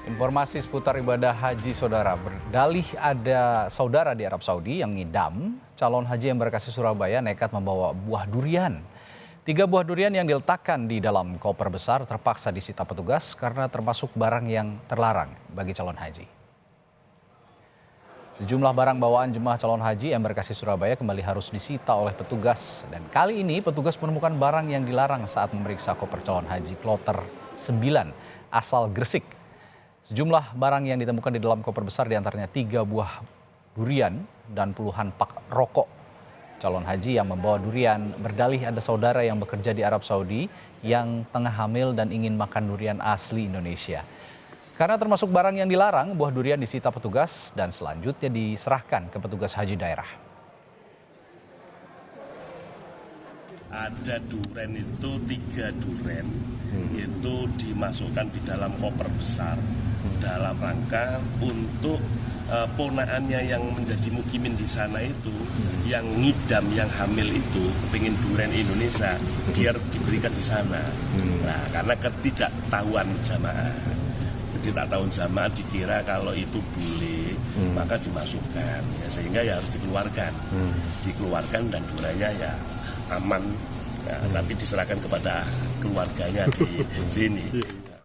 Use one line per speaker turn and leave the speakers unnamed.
Informasi seputar ibadah haji saudara. Berdalih ada saudara di Arab Saudi yang ngidam, calon haji embarkasi Surabaya nekat membawa buah durian. 3 buah durian yang diletakkan di dalam koper besar terpaksa disita petugas karena termasuk barang yang terlarang bagi calon haji. Sejumlah barang bawaan jemaah calon haji embarkasi Surabaya kembali harus disita oleh petugas. Dan kali ini petugas menemukan barang yang dilarang saat memeriksa koper calon haji Kloter 9 asal Gresik. Sejumlah barang yang ditemukan di dalam koper besar diantaranya 3 buah durian dan puluhan pak rokok. Calon haji yang membawa durian berdalih ada saudara yang bekerja di Arab Saudi yang tengah hamil dan ingin makan durian asli Indonesia. Karena termasuk barang yang dilarang, buah durian disita petugas dan selanjutnya diserahkan ke petugas haji daerah.
Ada duren itu 3 duren itu dimasukkan di dalam koper besar dalam rangka untuk ponaannya yang menjadi mukimin di sana itu yang ngidam, yang hamil itu kepingin duren Indonesia biar diberikan di sana. Nah, karena ketidaktahuan jamaah dikira kalau itu boleh maka dimasukkan ya, sehingga ya harus dikeluarkan dan durennya ya aman, ya, tapi diserahkan kepada keluarganya di sini.